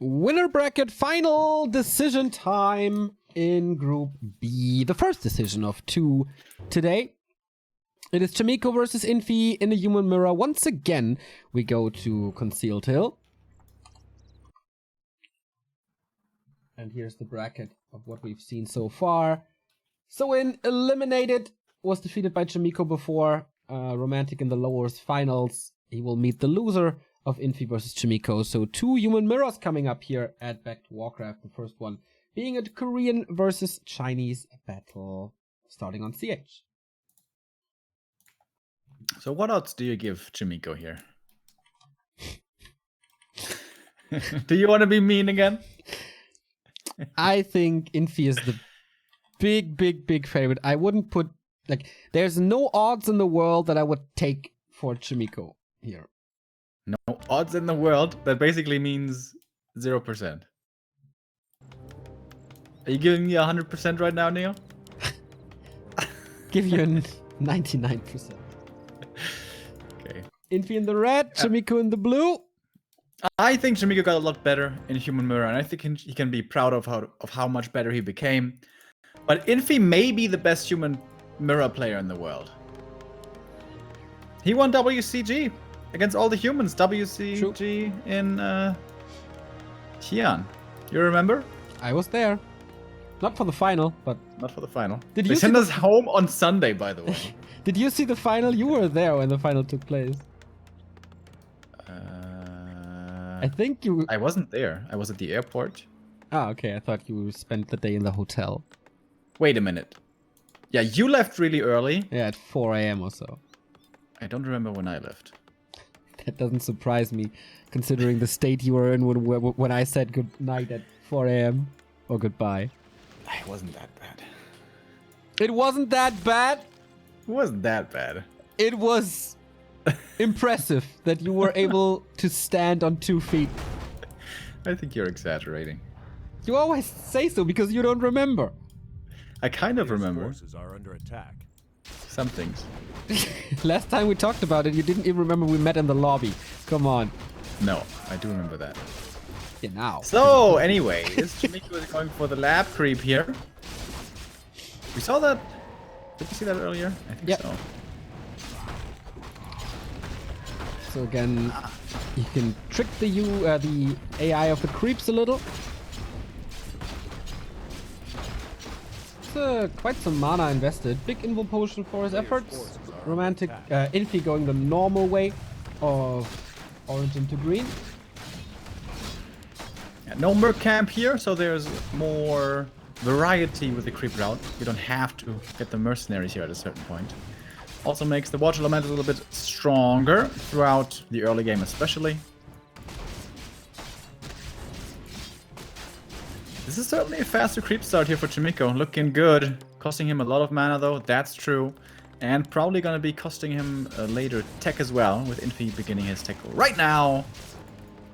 Winner bracket final decision time in Group B. The first decision of 2 today. It is Chaemiko versus Infi in the human mirror. Once again, we go to Concealed Hill. And here's the bracket of what we've seen so far. So in Eliminated was defeated by Chaemiko before. Romantic in the lowers finals. He will meet the loser of Infi versus Chaemiko. So 2 human mirrors coming up here at Back to Warcraft. The first one being a Korean versus Chinese battle starting on CH. So what odds do you give Chaemiko here? Do you want to be mean again? I think Infi is the big favorite. I wouldn't put, like, there's no odds in the world that I would take for Chaemiko here. No odds in the world? That basically means 0%. Are you giving me 100% right now, Neo? Give you a 99%. Okay. Infi in the red, Chaemiko in the blue. I think Chaemiko got a lot better in Human Mirror, and I think he can be proud of how much better he became. But Infi may be the best Human Mirror player in the world. He won WCG against all the humans. WCG True. In Xi'an. You remember? I was there. Not for the final, but... Not for the final. Did they sent us home on Sunday, by the way. Did you see the final? You were there when the final took place. I think you... I wasn't there. I was at the airport. Ah, okay. I thought you spent the day in the hotel. Wait a minute. Yeah, you left really early. Yeah, at 4 a.m. or so. I don't remember when I left. That doesn't surprise me, considering the state you were in when I said good night at 4 a.m. or goodbye. It wasn't that bad. It wasn't that bad? It wasn't that bad. It was impressive that you were able to stand on 2 feet. I think you're exaggerating. You always say so because you don't remember. I kind of remember. Forces are under attack. Some things. Last time we talked about it, you didn't even remember we met in the lobby. Come on. No, I do remember that. Yeah, now. So, anyway, Chaemiko is going for the lab creep here. We saw that. Did we see that earlier? I think so. So again, you can trick the AI of the creeps a little. It's quite some mana invested. Big invul potion for his efforts. Romantic Infi going the normal way of orange into green. Yeah, no merc camp here, so there's more variety with the creep route. You don't have to get the mercenaries here at a certain point. Also makes the water element a little bit stronger throughout the early game especially. This is certainly a faster creep start here for Chaemiko. Looking good. Costing him a lot of mana though, that's true. And probably gonna be costing him a later tech as well, with Infi beginning his tech right now.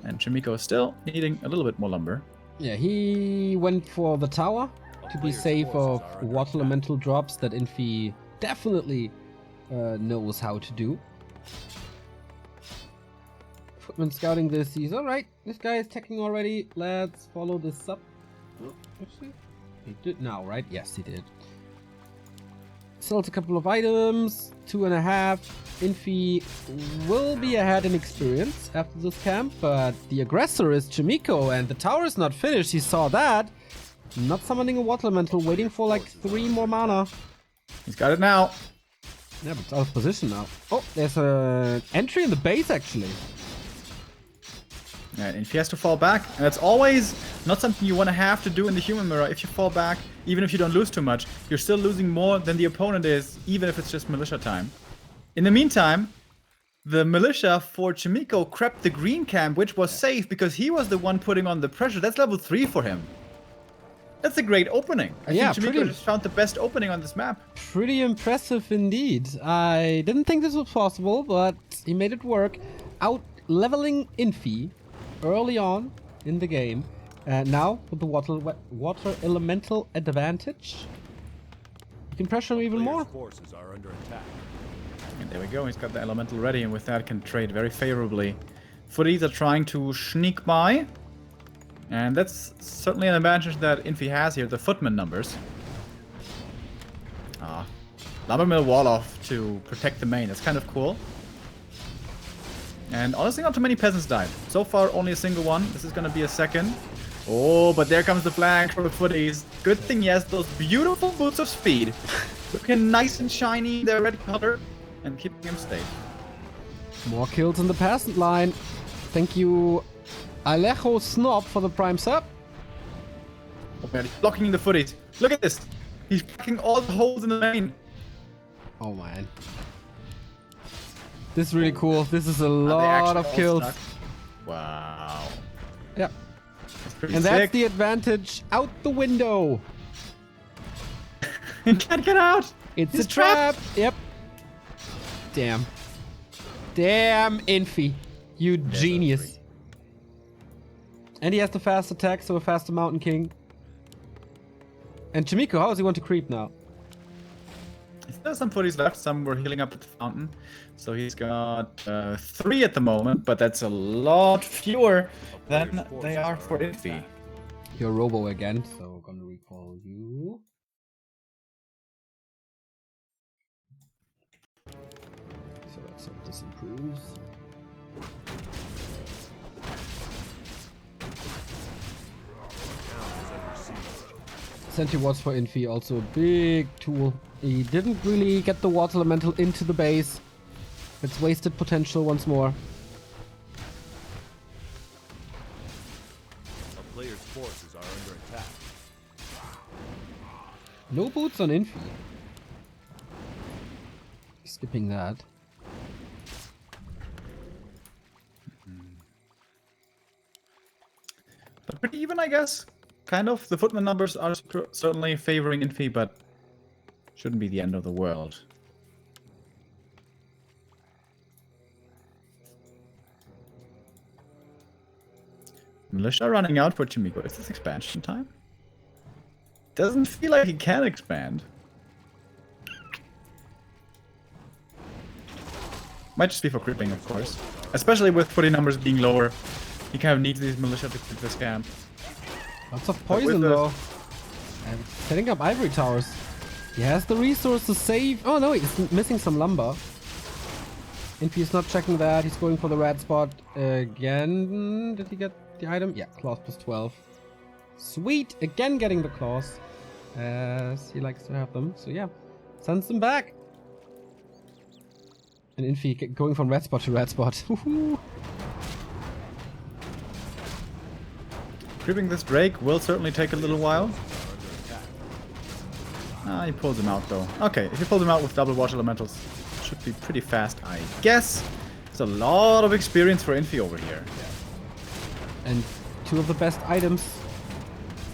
And Chaemiko is still needing a little bit more lumber. Yeah, he went for the tower to be safe of water elemental drops that Infi definitely knows how to do. Footman scouting this, he's alright. This guy is teching already. Let's follow this up. Actually, he did now, right? Yes, he did. Sells a couple of items, 2.5. Infi will be ahead in experience after this camp, but the aggressor is Chaemiko, and the tower is not finished. He saw that. Not summoning a water elemental, waiting for like 3 more mana. He's got it now. Yeah, but it's out of position now. Oh, there's an entry in the base actually. Yeah, and if he has to fall back, and that's always not something you want to have to do in the human mirror. If you fall back, even if you don't lose too much, you're still losing more than the opponent is, even if it's just militia time. In the meantime, the militia for Chaemiko crept the green camp, which was safe because he was the one putting on the pressure. That's level 3 for him. That's a great opening. I think Chaemiko just found the best opening on this map. Pretty impressive indeed. I didn't think this was possible, but he made it work. Out leveling Infi early on in the game. Now with the water elemental advantage, you can pressure him even more. Forces are under attack. And there we go. He's got the elemental ready, and with that can trade very favorably. Footies are trying to sneak by. And that's certainly an advantage that Infi has here, the footman numbers. Lumbermill wall off to protect the main. That's kind of cool. And honestly, not too many peasants died. So far, only a single one. This is going to be a second. Oh, but there comes the flag for the footies. Good thing he has those beautiful boots of speed. Looking nice and shiny, their red color, and keeping him safe. More kills in the peasant line. Thank you, Alejo Snob, for the prime sub. Oh man, he's blocking the footies. Look at this. He's blocking all the holes in the main. Oh man. This is really cool. This is a lot of kills. Stuck? Wow. Yeah. That's pretty And sick. that's the advantage out the window. He can't get out. It's He's a trap. trapped. Yep. Damn. Damn, Infi. You genius. And he has the fast attack, so a faster Mountain King. And Chaemiko, how does he want to creep now? There's some footies left. Some were healing up at the fountain. So he's got 3 at the moment, but that's a lot fewer than they are for Infi. You're Robo again, so gonna recall you. So let's hope this improves. Sentry Wards for Infi, also a big tool. He didn't really get the Water Elemental into the base. It's wasted potential once more. A player's forces are under attack. No boots on Infi. Skipping that. But pretty even, I guess. Kind of. The footman numbers are certainly favoring Infi, but shouldn't be the end of the world. Militia running out for Chaemiko. Is this expansion time? Doesn't feel like he can expand. Might just be for creeping, of course. Especially with footy numbers being lower. He kind of needs these militia to keep this camp. Lots of poison though. And setting up ivory towers. He has the resource to save. Oh no, he's missing some lumber. Infi is not checking that. He's going for the red spot again. Did he get the item? Yeah, claws plus 12. Sweet! Again getting the claws. As he likes to have them. So yeah, sends them back. And Infi going from red spot to red spot. Creeping this Drake will certainly take a little while. He pulls him out though. Okay, if you pull him out with double water elementals, should be pretty fast, I guess. It's a lot of experience for Infi over here. And 2 of the best items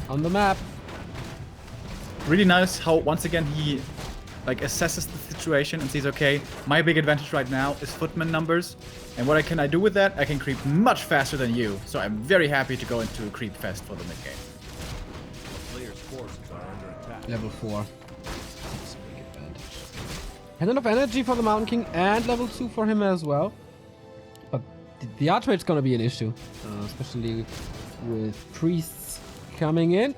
on the map. Really nice how once again he assesses the situation and sees, okay, my big advantage right now is footman numbers. And what can I do with that? I can creep much faster than you. So I'm very happy to go into creep fest for the mid game. Player's forces are under attack. Level 4. That's a big advantage. And enough energy for the Mountain King and level 2 for him as well. But the art rate's gonna be an issue. Especially with priests coming in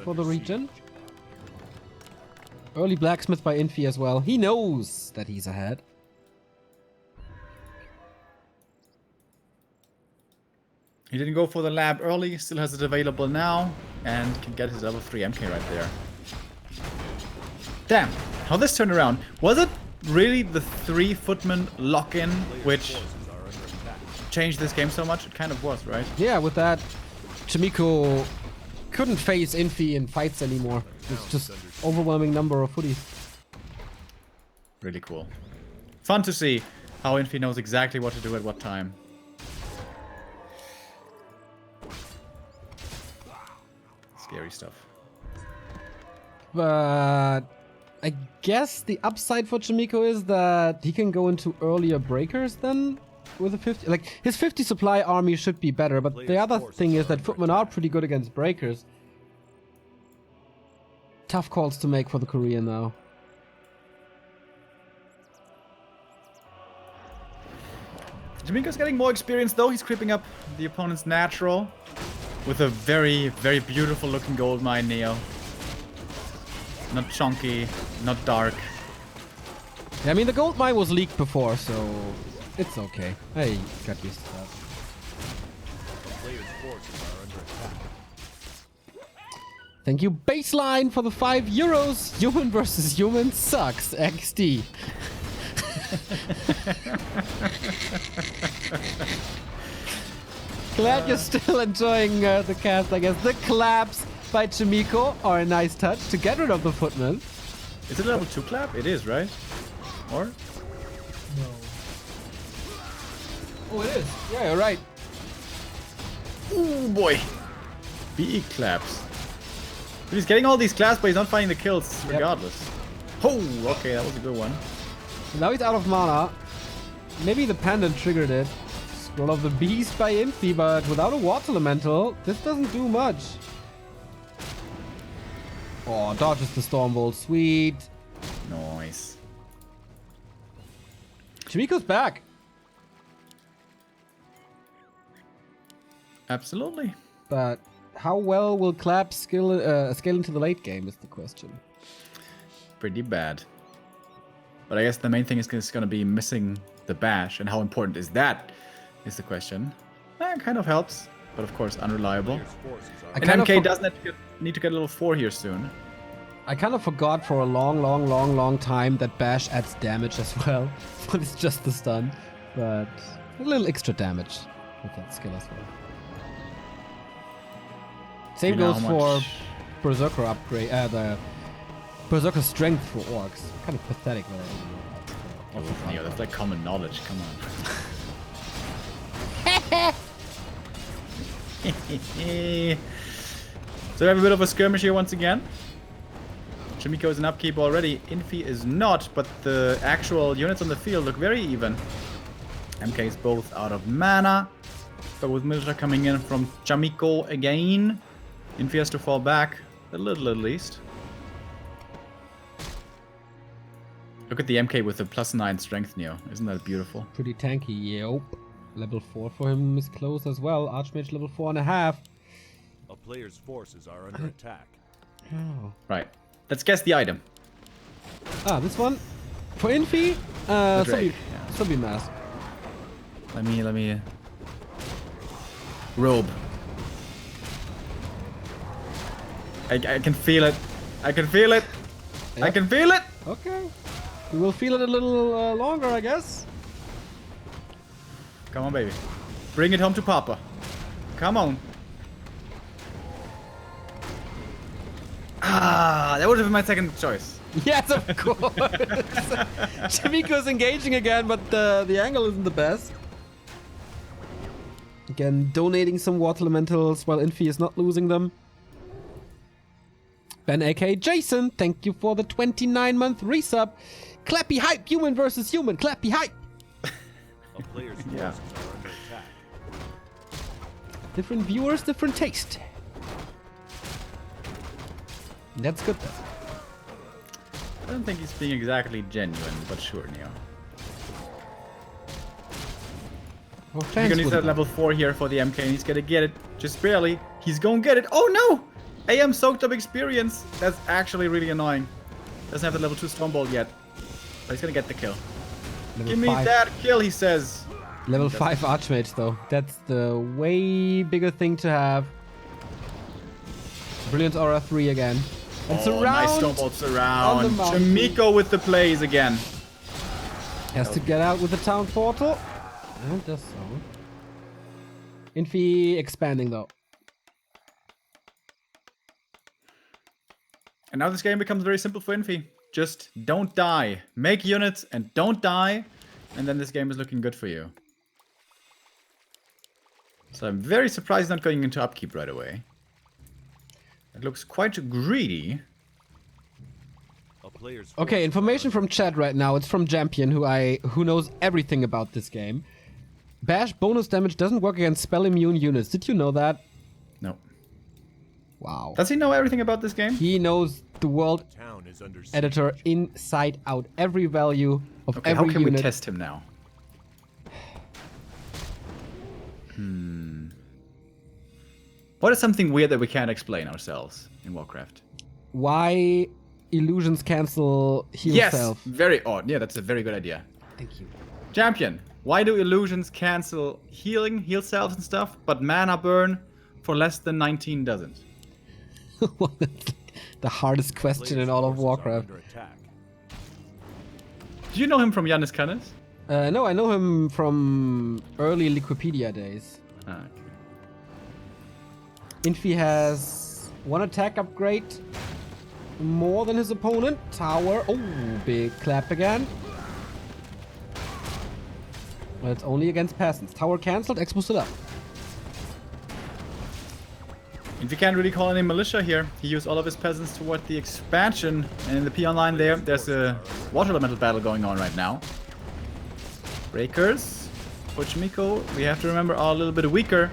for the region. Early blacksmith by Infi as well. He knows that he's ahead. He didn't go for the lab early, still has it available now, and can get his level 3 MK right there. Damn, how this turned around. Was it really the 3 footman lock-in which changed this game so much? It kind of was, right? Yeah, with that, Chaemiko couldn't face Infi in fights anymore. It's just overwhelming number of footies. Really cool. Fun to see how Infi knows exactly what to do at what time. Scary stuff. But I guess the upside for Chaemiko is that he can go into earlier breakers then with a 50. Like, his 50 supply army should be better, but the other thing is that footmen are pretty good against breakers. Tough calls to make for the Korean now. Chaemiko's getting more experience though. He's creeping up the opponent's natural. with a very, very beautiful looking gold mine, Neo. Not chunky, not dark. Yeah, I mean, the gold mine was leaked before, so it's okay. I got used to that. The player's forces are under attack. Thank you, Baseline, for the €5. Human versus human sucks. XD. Glad you're still enjoying the cast, I guess. The claps by Chaemiko are a nice touch to get rid of the footman. Is it a level 2 clap? It is, right? Or? No. Oh, it is. Yeah, you're right. Ooh, boy. BE claps. But he's getting all these claps, but he's not finding the kills regardless. Oh, okay, that was a good one. Now he's out of mana. Maybe the pendant triggered it. Scroll of the Beast by Infi, but without a water elemental, this doesn't do much. Oh, dodges the Stormbolt. Sweet. Nice. Chaemiko's back. Absolutely. But how well will Clap scale into the late game is the question. Pretty bad. But I guess the main thing is going to be missing the bash, and how important is that is the question. That kind of helps, but of course unreliable. Player's forces are And kind of MK does need to get a level 4 here soon. I kind of forgot for a long time that bash adds damage as well. But it's just the stun. But a little extra damage with that skill as well. Same You know goes how for much- Berserker upgrade, the Berserker strength for orcs. Kind of pathetic. Neo, that's like common knowledge. Come on. So we have a bit of a skirmish here once again. Chaemiko is an upkeep already. Infi is not, but the actual units on the field look very even. MK is both out of mana, but with Militia coming in from Chaemiko again, Infi has to fall back a little at least. Look at the MK with the +9 strength, Neo. Isn't that beautiful? Pretty tanky, yep. Level 4 for him is close as well. Archmage level 4.5. a player's forces are under attack. Oh. Right. Let's guess the item. Ah, this one? For Infi? Drake, Zombie, yeah. zombie mask. Let me robe. I can feel it. I can feel it. I Yep. can feel it. Okay. We will feel it a little longer, I guess. Come on, baby. Bring it home to Papa. Come on. Ah, that would have been my second choice. Yes, of course. Chaemiko's engaging again, but the angle isn't the best. Again, donating some water elementals while Infi is not losing them. Ben aka Jason, thank you for the 29-month resub. Clappy hype, human versus human. Clappy hype. A player's forces Yeah. are under attack. Different viewers, different taste. That's good though. I don't think he's being exactly genuine, but sure, Neo. Well, He's thanks gonna for use the- that level 4 here for the MK, and he's gonna get it. Just barely. He's gonna get it. Oh no! AM soaked up experience. That's actually really annoying. Doesn't have the level 2 Stormbolt yet. But he's gonna get the kill. Level Give me 5. that kill, he says. Level 5 Archmage though. That's the way bigger thing to have. Brilliant Aura 3 again. And Oh, surround nice Stormbolt surround. on the mountain. Chaemiko with the plays again. has to get out with the town portal. And does so. Infi expanding though. And now this game becomes very simple for Infi. Just don't die. Make units and don't die. And then this game is looking good for you. So I'm very surprised not going into upkeep right away. It looks quite greedy. A player's Okay, forces information are from chat right now. It's from Champion, who knows everything about this game. Bash bonus damage doesn't work against spell immune units. Did you know that? No. Wow. Does he know everything about this game? He knows the world the town is under siege. editor inside out. Every value of Okay, every how can unit. we test him now? What is something weird that we can't explain ourselves in Warcraft? Why illusions cancel heal Yes, self? very odd. Yeah, that's a very good idea. Thank you. Champion, why do illusions cancel heal selves and stuff, but mana burn for less than 19 doesn't? Well, that's the hardest question in all of Warcraft. Under attack. Do you know him from Jannis Cannis? No, I know him from early Liquipedia days. Ah, okay. Infi has one attack upgrade more than his opponent. Tower. Oh, big clap again. But it's only against peasants. Tower cancelled, X boosted up. If you can't really call any militia here, he used all of his peasants toward the expansion. And in the P online there's a water elemental battle going on right now. Breakers for Chaemiko, we have to remember, are a little bit weaker.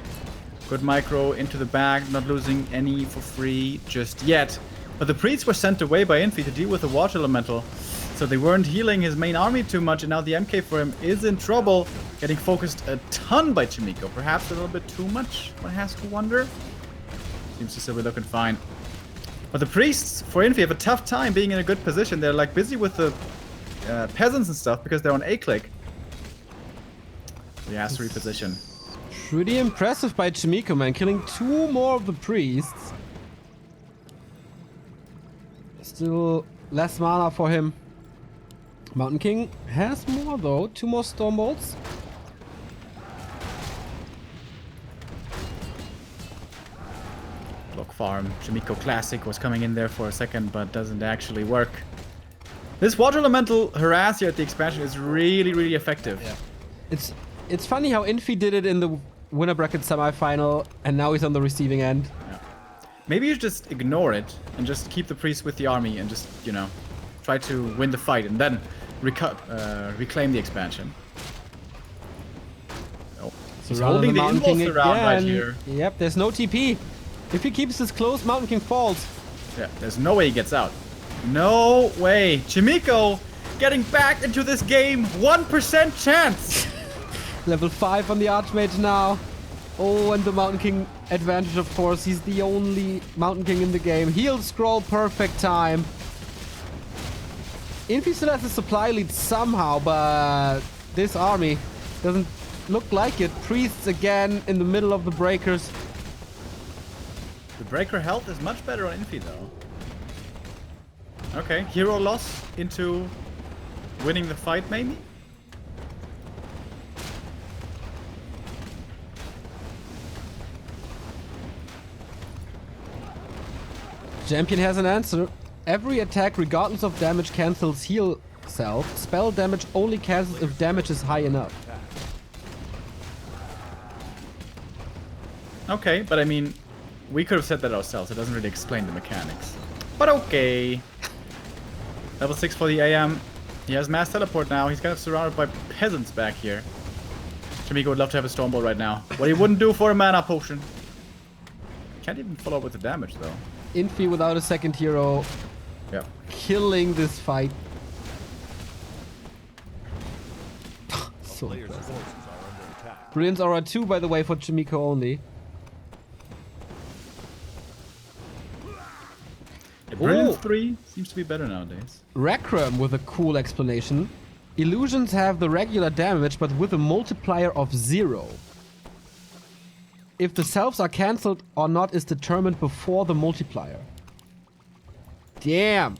Good micro into the bag, not losing any for free just yet. But the priests were sent away by Infi to deal with the water elemental. So they weren't healing his main army too much, and now the MK for him is in trouble. Getting focused a ton by Chaemiko. Perhaps a little bit too much, one has to wonder. Seems to still be looking fine. But the priests for Infi have a tough time being in a good position. They're like busy with the peasants and stuff because they're on A-click. He has to reposition. Pretty impressive by Chaemiko, man. Killing 2 more of the priests. Still less mana for him. Mountain King has more though. 2 more Storm Bolts. Block farm. Chaemiko Classic was coming in there for a second, but doesn't actually work. This water elemental harass here at the expansion is really, really effective. Yeah. It's funny how Infi did it in the Winnerbracket semi-final, and now he's on the receiving end. Yeah. Maybe you just ignore it and just keep the priest with the army and just, you know, try to win the fight and then reclaim the expansion. Oh, he's holding the impulse around right here. Yep, there's no TP. If he keeps this close, Mountain King falls. Yeah, there's no way he gets out. No way. Chaemiko getting back into this game. 1% chance. Level 5 on the Archmage now. Oh, and the Mountain King advantage, of course. He's the only Mountain King in the game. Heal scroll, perfect time. Infi still has a supply lead somehow, but this army doesn't look like it. Priests again in the middle of the breakers. The breaker health is much better on Infi though. Okay, hero loss into winning the fight maybe? Champion has an answer. Every attack, regardless of damage, cancels heal self. Spell damage only cancels if damage is high enough. Okay, but I mean, we could have said that ourselves. It doesn't really explain the mechanics. But okay. Level 6 for the AM. He has mass teleport now. He's kind of surrounded by peasants back here. Chaemiko would love to have a Stormbolt right now. What he wouldn't do for a mana potion. Can't even follow up with the damage though. Infi without a second hero. Yeah. Killing this fight. So Player's impressive. forces are under attack. Brilliance Aura 2, by the way, for Chaemiko only. Yeah, Brilliance Oh. 3 seems to be better nowadays. Rakram with a cool explanation. Illusions have the regular damage, but with a multiplier of 0. If the selves are cancelled or not is determined before the multiplier. Damn!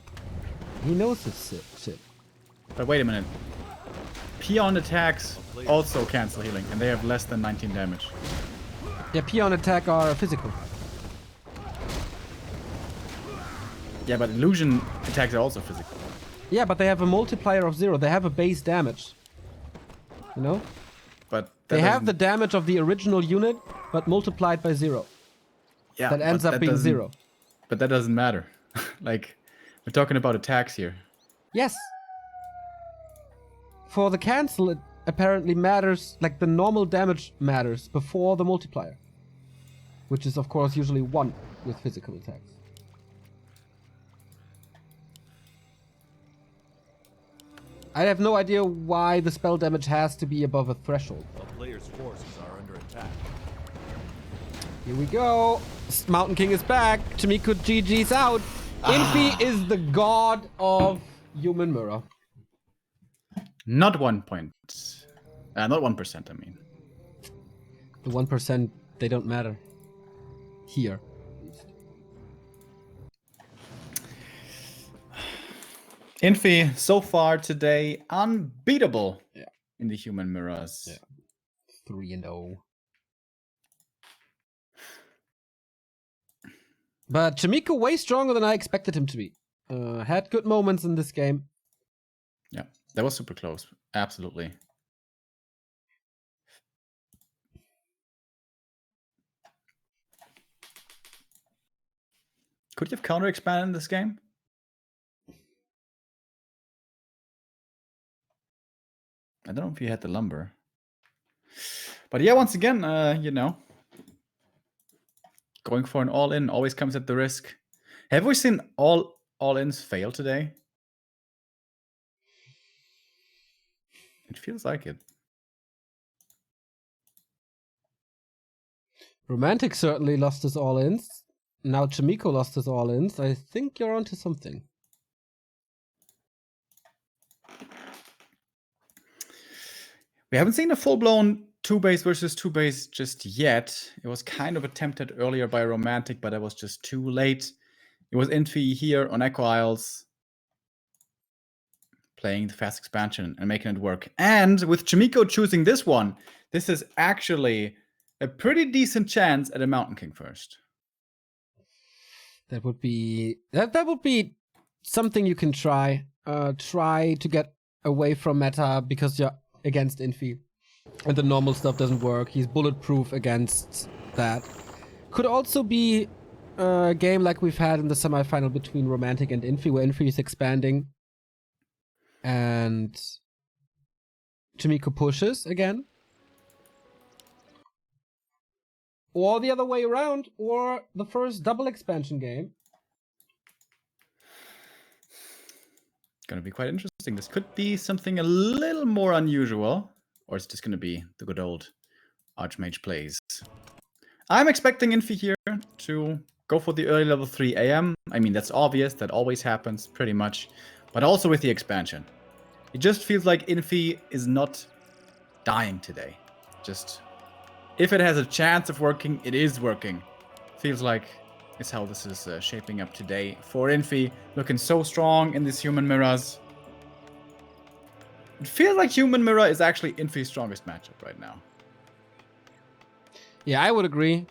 He knows this shit. But wait a minute. Peon attacks also cancel healing, and they have less than 19 damage. Yeah, Peon attack are physical. Yeah, but illusion attacks are also physical. Yeah, but they have a multiplier of 0. They have a base damage. You know? But They have the damage of the original unit, but multiplied by 0. yeah, That ends but up being doesn't- 0. But that doesn't matter. Like, we're talking about attacks here. Yes. For the cancel, it apparently matters, like the normal damage matters before the multiplier. Which is, of course, usually 1 with physical attacks. I have no idea why the spell damage has to be above a threshold. The player's forces are under attack. Here we go. Mountain King is back. Chaemiko GG's out. Infi is the god of human mirror. Not 1 point. Not 1%, I mean. The 1%, they don't matter. Here. Infi, so far today, unbeatable in the human mirrors. Yeah. 3-0. But Chaemiko way stronger than I expected him to be. Had good moments in this game. Yeah, that was super close. Absolutely. Could you have counter expanded in this game? I don't know if you had the lumber. But yeah, once again, you know, going for an all-in always comes at the risk. Have we seen all-ins fail today? It feels like it. Romantic certainly lost his all-ins. Now Chaemiko lost his all-ins. I think you're onto something. We haven't seen a full-blown 2-base versus 2-base just yet. It was kind of attempted earlier by Romantic, but that was just too late. It was Infi here on Echo Isles playing the fast expansion and making it work. And with Chaemiko choosing this one, this is actually a pretty decent chance at a Mountain King first. That would be something you can try. Try to get away from meta because you're against Infi. And the normal stuff doesn't work. He's bulletproof against that. Could also be a game like we've had in the semifinal between Romantic and Infi, where Infi is expanding. And Chaemiko pushes again. Or the other way around, or the first double expansion game. Gonna be quite interesting. This could be something a little more unusual. Or it's just gonna be the good old Archmage plays. I'm expecting Infi here to go for the early level 3 AM. I mean, that's obvious. That always happens, pretty much. But also with the expansion. It just feels like Infi is not dying today. Just, if it has a chance of working, it is working. Feels like it's how this is shaping up today for Infi. Looking so strong in these human mirrors. It feels like human mirror is actually Infi's strongest matchup right now. Yeah, I would agree.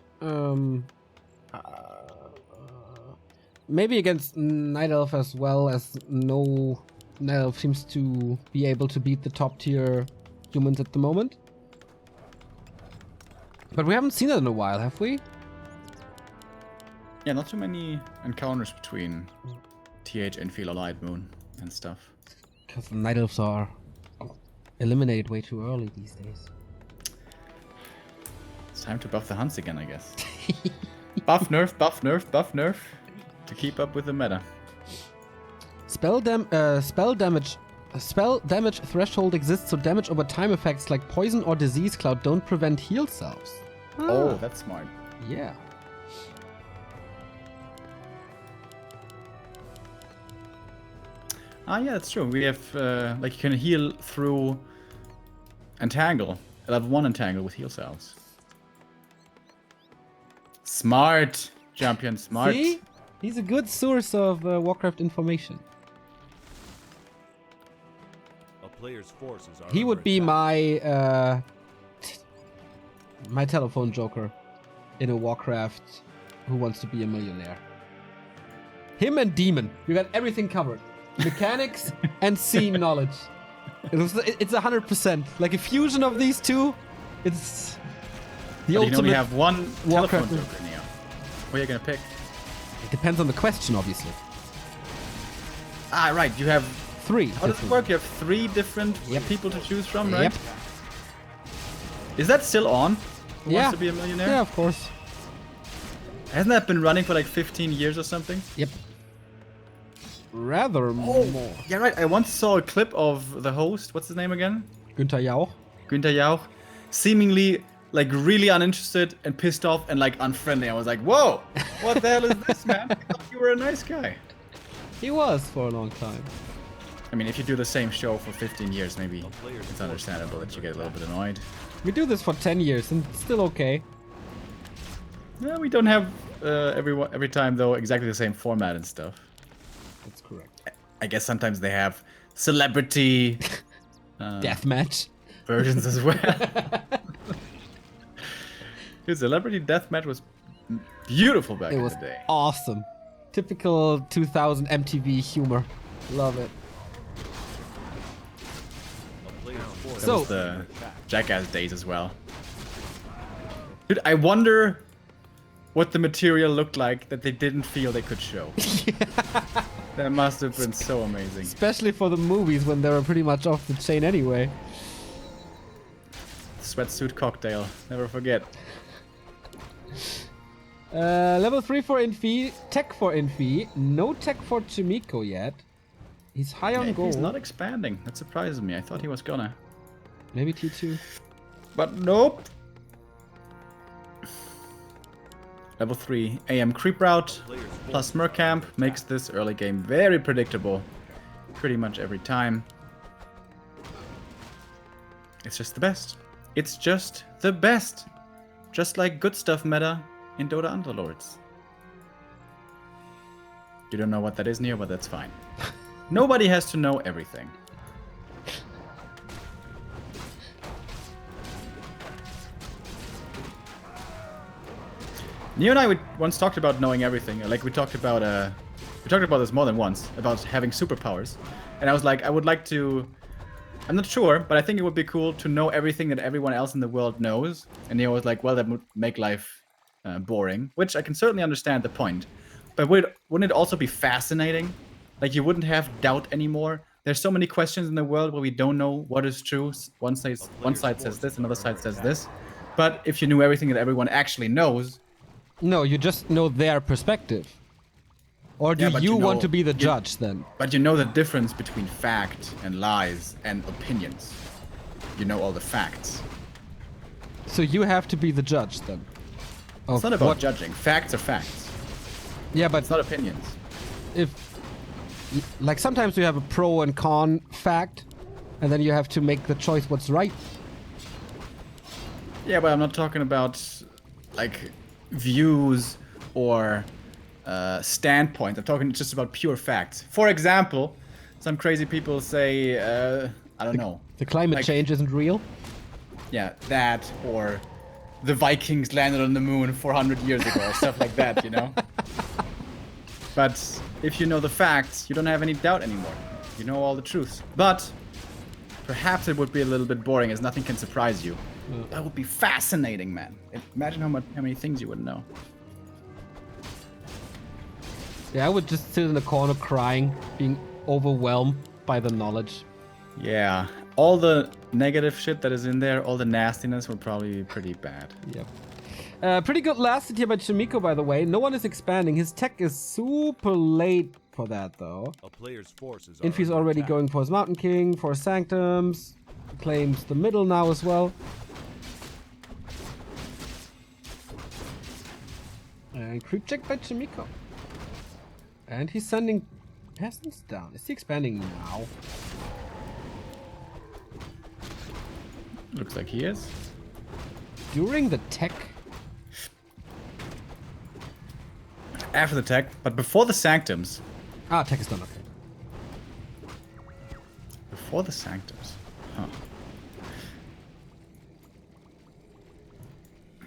Maybe against Night Elf as well, as no Night Elf seems to be able to beat the top tier humans at the moment. But we haven't seen that in a while, have we? Yeah, not too many encounters between TH, Infi, or Light Moon and stuff. Because the Night Elves are eliminated way too early these days. It's time to buff the hunts again, I guess. Buff, nerf, buff, nerf, buff, nerf. To keep up with the meta. Spell damage threshold exists, so damage over time effects like poison or disease cloud don't prevent heal cells. Oh, that's smart. Yeah. Ah, yeah, that's true. We have, like, you can heal through Entangle. Level 1 Entangle with heal cells. Smart, champion, smart. See? He's a good source of Warcraft information. A player's forces are He would under be attack. my telephone joker in a Warcraft Who Wants to Be a Millionaire. Him and Demon. You got everything covered. Mechanics and scene knowledge. It's 100%. Like a fusion of these two, it's the But ultimate. you only have one Warcraft telephone joker, Neo. What are you gonna pick? It depends on the question, obviously. Ah, right. You have. 3. How does it work? You have 3 different people to choose from, right? Yep. Is that still on? Who Yeah. Wants to Be a Millionaire? Yeah, of course. Hasn't that been running for like 15 years or something? Yep. Rather more. Yeah, right. I once saw a clip of the host. What's his name again? Günther Jauch. Günther Jauch. Seemingly like really uninterested and pissed off and like unfriendly. I was like, whoa, what the hell is this, man? I thought you were a nice guy. He was for a long time. I mean, if you do the same show for 15 years, maybe it's understandable that you get a little bit annoyed. We do this for 10 years and it's still okay. Yeah, we don't have every time though exactly the same format and stuff. That's correct. I guess sometimes they have celebrity Deathmatch. versions as well. Dude, celebrity deathmatch was beautiful back It in was the day. awesome. Typical 2000 MTV humor. Love it. That So- was the Jackass days as well. Dude, I wonder what the material looked like that they didn't feel they could show. That must have been so amazing. Especially for the movies when they were pretty much off the chain anyway. Sweatsuit cocktail, never forget. Level 3 for Infi, tech for Infi, no tech for Chaemiko yet. He's high on Maybe gold. he's not expanding. That surprises me. I thought he was gonna. Maybe T2. But nope. Level 3 AM creep route plus Mercamp makes this early game very predictable. Pretty much every time. It's just the best. It's just the best. Just like good stuff meta in Dota Underlords. You don't know what that is, Neo, but that's fine. Nobody has to know everything. Neo and I once talked about knowing everything. Like we talked about this more than once about having superpowers. And I was like, I would like to. I'm not sure, but I think it would be cool to know everything that everyone else in the world knows. And Neo was like, well, that would make life boring, which I can certainly understand the point. But wouldn't it also be fascinating? Like you wouldn't have doubt anymore. There's so many questions in the world where we don't know what is true. One side says this, another side says this. But if you knew everything that everyone actually knows. No, you just know their perspective. Or do Yeah, but you you know- want to be the judge then? But you know the difference between fact and lies and opinions. You know all the facts. So you have to be the judge then. It's not about judging. Facts are facts. Yeah, but It's not opinions. if like sometimes you have a pro and con fact and then you have to make the choice what's right. Yeah, but I'm not talking about like views or standpoints. I'm talking just about pure facts. For example, some crazy people say, I don't know. The climate Like- change isn't real. Yeah, that or the Vikings landed on the moon 400 years ago or stuff like that, you know? But if you know the facts, you don't have any doubt anymore. You know all the truths. But perhaps it would be a little bit boring as nothing can surprise you. That would be fascinating, man. Imagine how many things you would know. Yeah, I would just sit in the corner crying, being overwhelmed by the knowledge. Yeah, all the negative shit that is in there, all the nastiness would probably be pretty bad. Yep. Pretty good last hit here by Chaemiko, by the way. No one is expanding. His tech is super late for that, though. A player's forces Infi's are under already attack. going for his Mountain King, for his Sanctums. Claims the middle now as well. And creep check by Chaemiko. And he's sending peasants down. Is he expanding now? Looks like he is. During the tech? After the tech, but before the sanctums. Ah, tech is done, okay. Before the sanctums. Huh.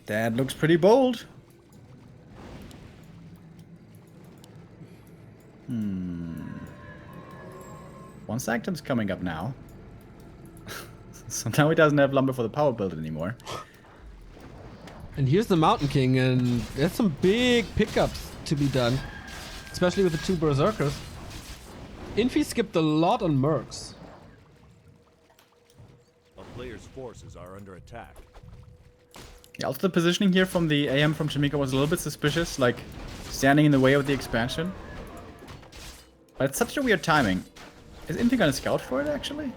That looks pretty bold. One sanctum's coming up now. So now he doesn't have lumber for the power build anymore. And here's the Mountain King, and there's some big pickups to be done. Especially with the two Berserkers. Infi skipped a lot on Mercs. A player's forces are under attack. Yeah, also the positioning here from the AM from Chaemiko was a little bit suspicious, like standing in the way of the expansion. But it's such a weird timing. Is Infi gonna scout for it actually?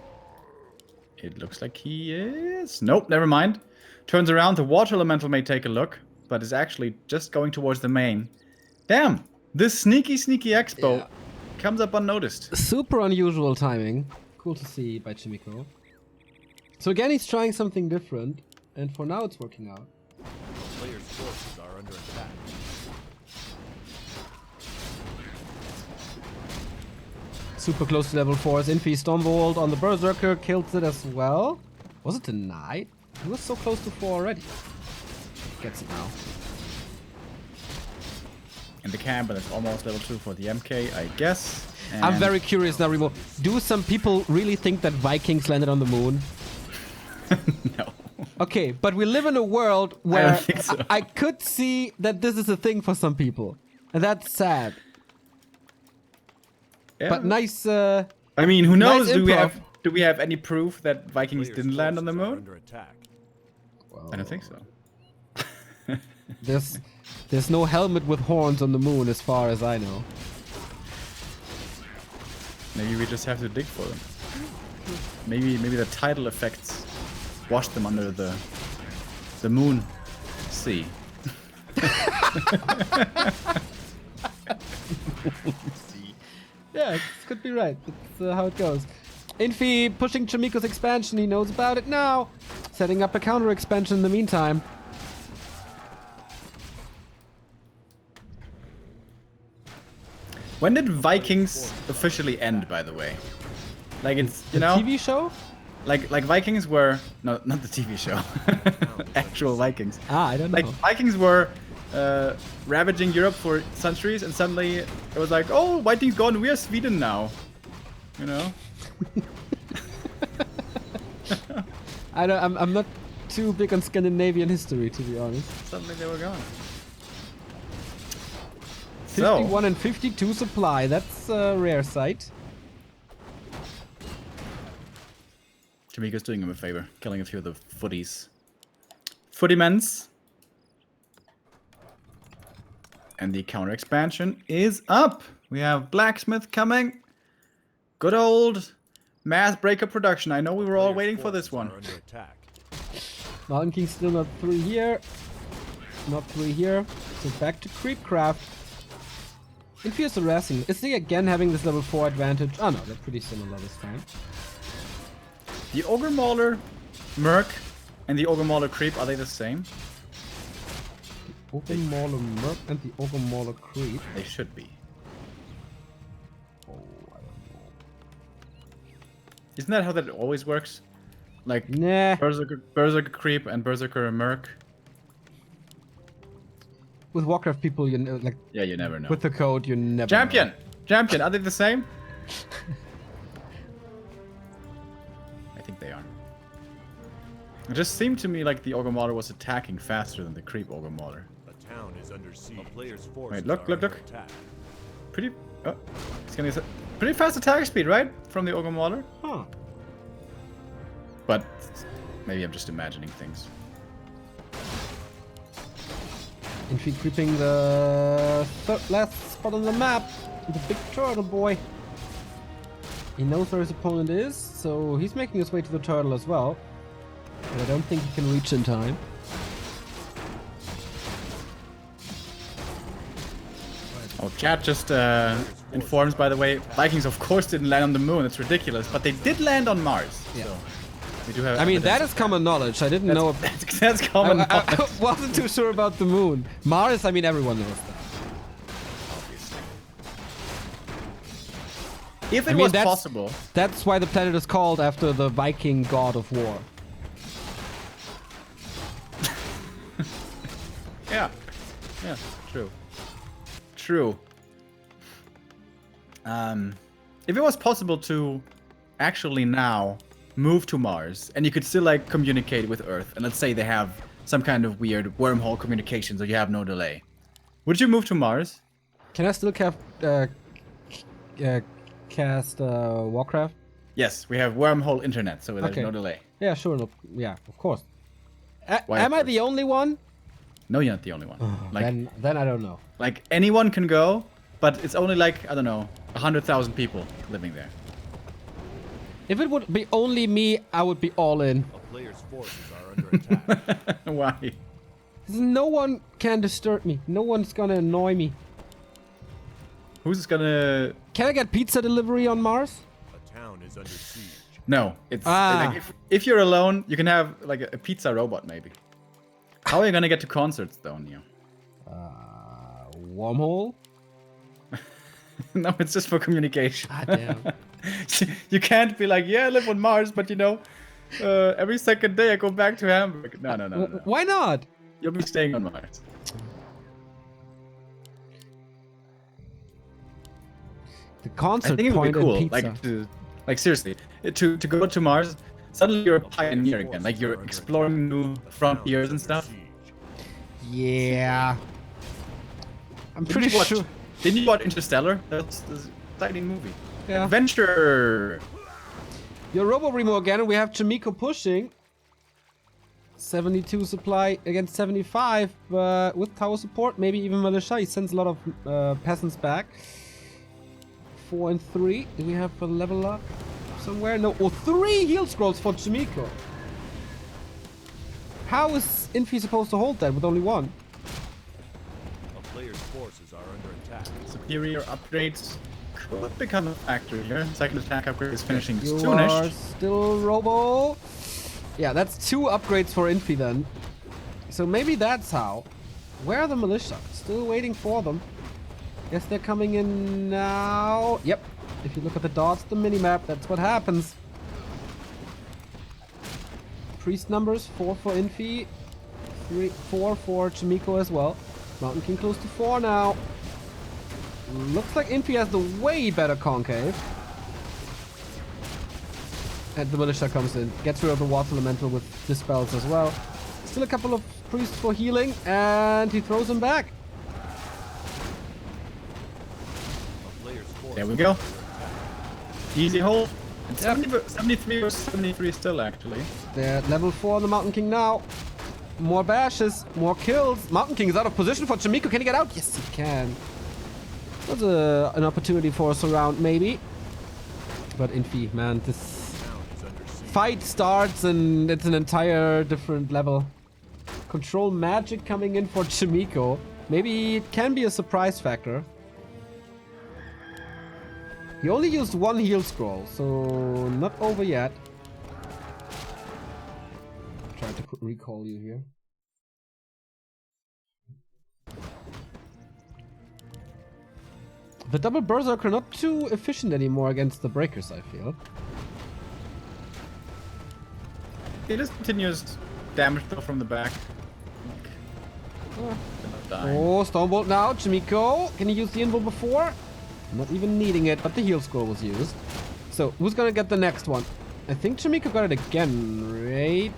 It looks like he is. Nope, never mind. Turns around, the water elemental may take a look, but is actually just going towards the main. Damn! This sneaky expo Yeah. comes up unnoticed. Super unusual timing. Cool to see by Chaemiko. So again, he's trying something different, and for now it's working out. Players' forces are under attack. Super close to level 4's Infi Stormbolt on the Berserker, kills it as well. Was it denied? He was so close to 4 already. Gets it now. In the camp, but it's almost level 2 for the MK, I guess. I'm And- very curious now, Remo. Do some people really think that Vikings landed on the moon? No. Okay, but we live in a world I where don't think so. I could see that this is a thing for some people. And that's sad. Yeah. But nice, I mean, who knows? nice improv. Do we have any proof that Vikings Players' didn't land on the forces are moon? under attack. I don't think so. there's no helmet with horns on the moon as far as I know. Maybe we just have to dig for them. Maybe the tidal effects wash them under the moon sea. Yeah, it could be right. That's how it goes. Infi pushing Chaemiko's expansion. He knows about it now. Setting up a counter expansion in the meantime. When did Vikings officially end, by the way? Like it's you know, TV show? like Vikings were not the TV show, actual Vikings. I don't know. Like Vikings were ravaging Europe for centuries, and suddenly it was like, oh, Vikings gone, we are Sweden now. You know? I'm not too big on Scandinavian history, to be honest. Suddenly they were gone. So, 51 and 52 supply. That's a rare sight. Chaemiko's doing him a favor, killing a few of the footies. Footymans. And the counter expansion is up. We have Blacksmith coming. Good old mass breaker production. I know we were all Players' waiting for this forces one. are under attack. Mountain King still not 3 here. Not 3 here. So back to Creepcraft. Infi is harassing. Is he again having this level 4 advantage? Oh no, they're pretty similar this time. The Ogre Mauler Merc and the Ogre Mauler Creep, are they the same? Ogre Mauler Merc and the Ogre Mauler Creep. They should be. Oh, I don't Isn't that how that always works? Like know. Nah. Berserker Creep and Berserker Merc? With Warcraft people, you know, like Yeah, you never know. with the code, you never Champion! know. Champion, are they the same? I think they are. It just seemed to me like the Ogre Mauler was attacking faster than the Creep Ogre Mauler. A town is under siege. A player's forces Wait, look, are look, under look. attack. Pretty... Oh, it's gonna be pretty fast attack speed, right? From the Ogre Mauler? Huh. But maybe I'm just imagining things. Infi creeping the last spot on the map. The big turtle boy. He knows where his opponent is, so he's making his way to the turtle as well. But I don't think he can reach in time. Oh, chat just informs, by the way, Vikings of course didn't land on the moon. It's ridiculous, but they did land on Mars. Yeah. So we do have. I mean, that evidence. is common knowledge. I didn't know. That's common I knowledge. wasn't too sure about the moon. Mars, I mean, everyone knows that. Obviously. If it I mean, was that's- possible, That's why the planet is called after the Viking god of war. yeah, true, true. If it was possible to actually now move to Mars and you could still like communicate with Earth, and let's say they have some kind of weird wormhole communication, so you have no delay, would you move to Mars? Can I still cast Warcraft? Yes, we have wormhole internet, so there's Okay. no delay. Yeah, sure. No, yeah, of course. Why, Am of I the only one? No, you're not the only one. Like, Then I don't know. like anyone can go, but it's only like, I don't know, 100,000 people living there. If it would be only me, I would be all in. A player's forces are under attack. Why? No one can disturb me. No one's gonna annoy me. Who's gonna... Can I get pizza delivery on Mars? A town is under siege. No, it's Ah. like if you're alone, you can have like a pizza robot maybe. How are you gonna get to concerts though, Neo? Wormhole? No, it's just for communication. God damn. You can't be like, yeah, I live on Mars, but you know, every second day I go back to Hamburg. No. Why not? You'll be staying on Mars. The I concert think it would point be cool. and pizza. Like seriously, to go to Mars, suddenly you're a pioneer again. Like you're exploring new frontiers and stuff. Yeah. I'm pretty sure. Didn't you watch Interstellar? That's an exciting movie. Yeah. Adventure. Your Robo Remo again, and we have Chaemiko pushing. 72 supply against 75 with tower support, maybe even militia. He sends a lot of peasants back. 4 and 3. Do we have a level up somewhere? No. Oh, 3 heal scrolls for Chaemiko. How is Infi supposed to hold that with only 1? A player's forces are under attack. Superior upgrades could become a factor here. Second attack upgrade is finishing You are soonish. still Robo. Yeah, that's 2 upgrades for Infi then. So maybe that's how. Where are the militia? Still waiting for them. Guess they're coming in now. Yep. If you look at the dots, the minimap, that's what happens. Priest numbers, 4 for Infi. 4 for Chaemiko as well. Mountain King close to 4 now. Looks like Infi has the way better concave. And the militia comes in. Gets rid of the water elemental with dispels as well. Still a couple of priests for healing. And he throws him back. A player's forces There we go. are under attack. Easy hold. And 73 versus 73 still actually. They're at level 4 on the Mountain King now. More bashes, more kills. Mountain King is out of position for Chaemiko. Can he get out? Yes, he can. That's an opportunity for a surround, maybe. But Infi, man, this Town is under siege. fight starts and it's an entire different level. Control magic coming in for Chaemiko. Maybe it can be a surprise factor. He only used 1 heal scroll, so not over yet. Try to recall you here. The double berserker not too efficient anymore against the breakers, I feel. It is continuous damage though from the back. They're not dying. Oh, Stormbolt now. Chaemiko. Can he use the invul before? Not even needing it, but the heal scroll was used. So, who's gonna get the next one? I think Chaemiko got it again, right?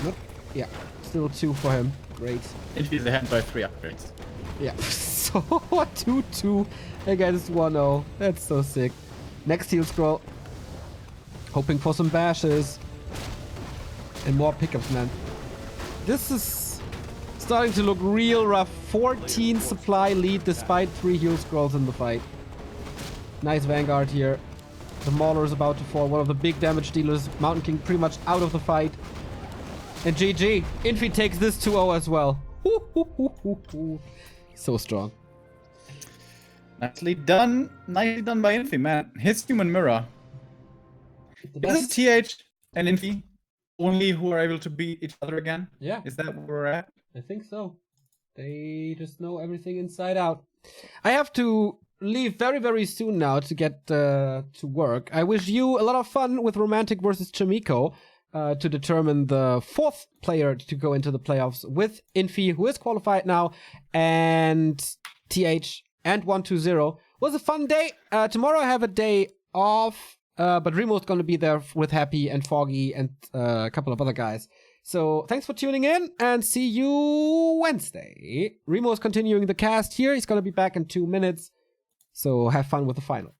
Not, yeah, still 2 for him. Great. Infi is ahead by 3 upgrades. Yeah, so 2-2 against 1-0. That's so sick. Next heal scroll. Hoping for some bashes. And more pickups, man. This is starting to look real rough. 14 supply lead despite 3 heal scrolls in the fight. Nice Vanguard here. The Mauler is about to fall. One of the big damage dealers. Mountain King pretty much out of the fight. And GG. Infi takes this 2-0 as well. So strong. Nicely done. Nicely done by Infi, man. His human mirror. Is it TH and Infi only who are able to beat each other again? Yeah. Is that where we're at? I think so. They just know everything inside out. I have to leave very, very soon now to get to work. I wish you a lot of fun with Romantic versus Chaemiko to determine the 4th player to go into the playoffs with Infi, who is qualified now, and TH and 120. Was a fun day. Tomorrow I have a day off, but Remo's going to be there with Happy and Foggy and a couple of other guys. So thanks for tuning in and see you Wednesday. Remo is continuing the cast here. He's going to be back in 2 minutes. So have fun with the final.